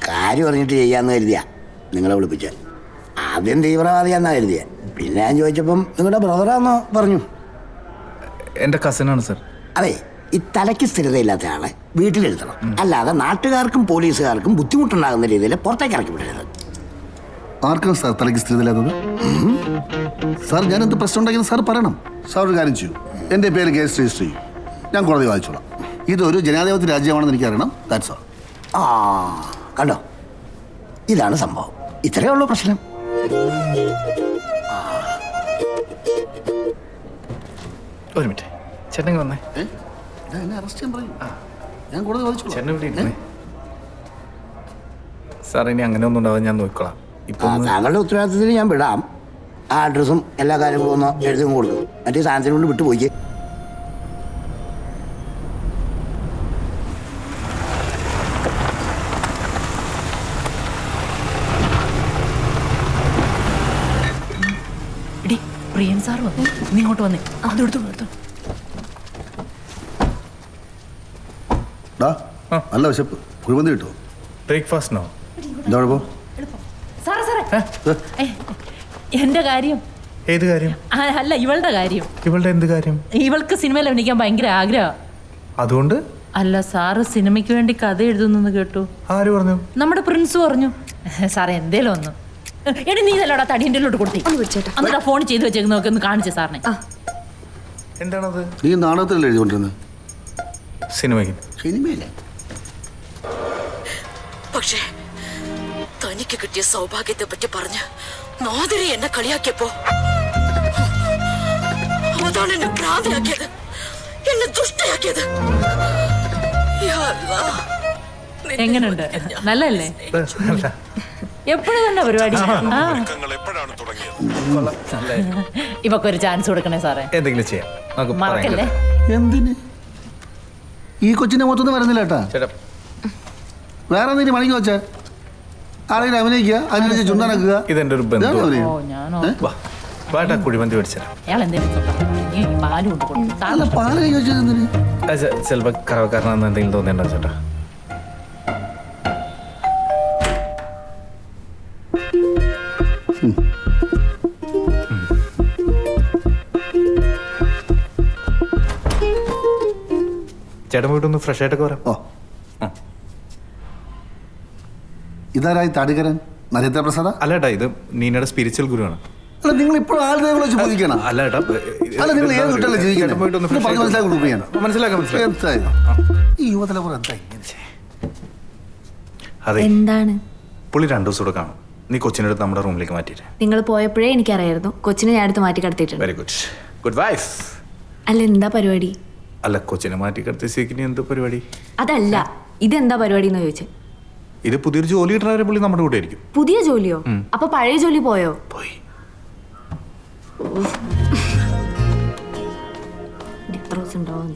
കാര്യം പറഞ്ഞിട്ട് ചെയ്യാന്ന് കരുതിയാ നിങ്ങളെ വിളിപ്പിച്ച. ആദ്യം തീവ്രവാദിയാന്നാ കരുതിയ, പിന്നെ ഞാൻ ചോദിച്ചപ്പം നിങ്ങളുടെ ബ്രദറാന്നോ പറഞ്ഞു. എൻ്റെ കസിനാണ് സർ. അതെ, ഈ തലയ്ക്ക് സ്ഥിരതയില്ലാത്ത ആളെ വീട്ടിലിരുത്തണം, അല്ലാതെ നാട്ടുകാർക്കും പോലീസുകാർക്കും ബുദ്ധിമുട്ടുണ്ടാകുന്ന രീതിയിൽ പുറത്തേക്ക് ഇറക്കി വിടരുത്. ആർക്കാണ് സാർ തലയ്ക്ക് സ്ഥിരതയില്ലാത്തത്? സാർ ഞാൻ എന്ത് പ്രശ്നം ഉണ്ടാക്കിയെന്ന് സാർ പറയണം. സാർ ഒരു കാര്യം ചെയ്യൂ, എൻ്റെ പേര് കേസ് രജിസ്റ്റർ ചെയ്യും, ഞാൻ കോടതി വായിച്ചോളാം. ഇതൊരു ജനാധിപത്യ രാജ്യമാണെന്ന് എനിക്കറിയണം. That's all. ആ കണ്ടോ, ഇതാണ് സംഭവം. ഇത്രയേ ഉള്ളൂ പ്രശ്നം. ഒരു മിനിറ്റ്, ചേട്ടൻ വന്നേ. എന്നെ അറസ്റ്റ് ചെയ്യാൻ പറയും, ഞാൻ കോടതി വായിച്ചോളാം. ചേട്ടൻ ഇവിടെ ഇരുന്നേ. സാർ ഇനി അങ്ങനെ ഒന്നും ഉണ്ടാവാൻ ഞാൻ നോക്കിക്കോളാം. ഇപ്പൊ താങ്കളുടെ ഉത്തരവാദിത്തത്തിൽ ഞാൻ വിടാം. ആ അഡ്രസ്സും എല്ലാ കാര്യങ്ങളും ഒന്ന് എഴുതി കൊടുക്കും, മറ്റേ സാധനത്തിനുള്ളിൽ വിട്ടുപോയി. പ്രിയൻ സാർ വന്നു, നീ ഇങ്ങോട്ട് വന്നേ. അതെടുത്തു. നല്ല വിശപ്പ്, കുഴിമന്തി കിട്ടുമോ? ബ്രേക്ക്ഫാസ്റ്റിനോ? എന്താ കുഴപ്പം? എന്റെ കാര്യം. ഏത് കാര്യം? അല്ല, ഇവളുടെ കാര്യം. ഇവളുടെ എന്ത് കാര്യം? ഇവൾക്ക് സിനിമയിൽ അഭിനയിക്കാൻ ഭയങ്കര ആഗ്രഹം. അതുകൊണ്ട്? അല്ല, സാറ് സിനിമയ്ക്ക് വേണ്ടി കഥ എഴുതുന്നു കേട്ടു. ആര് പറഞ്ഞു? നമ്മുടെ പ്രിൻസ് പറഞ്ഞു. സാറേ എന്തേലും ഒന്ന്. എടി നീ ഇതല്ലോടാ തടിൻ്റെ ഉള്ളിലോട്ട് കൊടുത്തി. എന്നിട്ട് ഫോൺ ചെയ്ത് വെച്ചേക്ക് നോക്കി ഒന്ന് കാണിച്ചേ സാറിനെ. എന്താണത്? നീ നാടകത്തിലല്ലേ എഴുതിക്കൊണ്ടിരുന്നത്? സിനിമയ്ക്ക്. സിനിമയില്ലേ? പക്ഷേ തനിക്ക് കിട്ടിയ സൗഭാഗ്യത്തെ പറ്റി പറഞ്ഞ് മാതിരി എന്നെ കളിയാക്കിയപ്പോ അതാണ് എന്നെ ഭ്രാന്തിയാക്കിയത്, എന്നെ ദുഷ്ടയാക്കിയത്. എങ്ങനെയുണ്ട്? നല്ലല്ലേ? എപ്പോഴും തന്നെ പരിപാടി. ഇവക്കൊരു ചാൻസ് കൊടുക്കണേ സാറേ. എന്തെങ്കിലും ചെയ്യാം, മറക്കല്ലേ. എന്തിന്? ഈ കൊച്ചിന്റെ മൊത്തം വരുന്നില്ല കേട്ടാ. വേറെ എന്തെങ്കിലും പണിക്ക് വെച്ചാ ആരെങ്കിലും അഭിനയിക്കുക, അതിനനുസരിച്ച് ചുണ്ടാനാക്കുക. ഇതെന്റെ ഒരു ബന്ധു. ഓ ഞാനോ കുഴിമന്തി മേടിച്ചു. അയാൾ എന്തെങ്കിലും പാല് കൊണ്ട് കൊടുക്കും. പാല് ചോദിച്ചത് ചിലപ്പോ കറവക്കാരനാന്ന് എന്തെങ്കിലും തോന്നിയുണ്ടോ ചേട്ടാ? ചേട്ടൻ പോയിട്ടൊന്ന് ഫ്രഷ് ആയിട്ടൊക്കെ വരാം. ഓ, ഇതാരായി താടികരൻ? നരേന്ദ്ര പ്രസാദ? അല്ല ഏട്ടാ, ഇത് നീനയുടെ സ്പിരിച്വൽ ഗുരുവാണ്. അല്ല, നിങ്ങൾ ഇപ്പോൾ ആളുകളെ വിളിച്ച് ചോദിക്കണം. അല്ല ഏട്ടാ, അല്ല, നിങ്ങൾ ഏത് വീട്ടിലല്ലേ ജീവിക്കുന്നത്? മനസ്സിലാക്കാം. ഈ യുവതലമുറ എന്താ ഇങ്ങനെ? അതെ, എന്താണ്? പുള്ളി 2 ദിവസം കൂടെ കാണും. നീ കൊച്ചിനെ അടുത്ത് നമ്മുടെ റൂമിലേക്ക് മാറ്റിയിട്ട്. നിങ്ങൾ പോയപ്പോഴേ എനിക്കറിയായിരുന്നു കൊച്ചിനെ ഞാൻ അടുത്ത് മാറ്റി കിടത്തിയിട്ടുണ്ട്. Very good, good wife. അല്ല, എന്താ പരിപാടി? അല്ല, കൊച്ചിനെ മാറ്റി കിടത്തി സ്ഥിതിക്ക് എന്ത് പരിപാടി? അതല്ല, ഇതെന്താ പരിപാടി എന്ന് ചോദിച്ചത്. ഇത് പുതിയൊരു ജോലി കിട്ടുന്നവരെ പുള്ളി നമ്മുടെ കൂടെ ആയിരിക്കും. പുതിയ ജോലിയോ? അപ്പൊ പഴയ ജോലി പോയോ? പോയി. എത്ര ദിവസം ഉണ്ടാവും?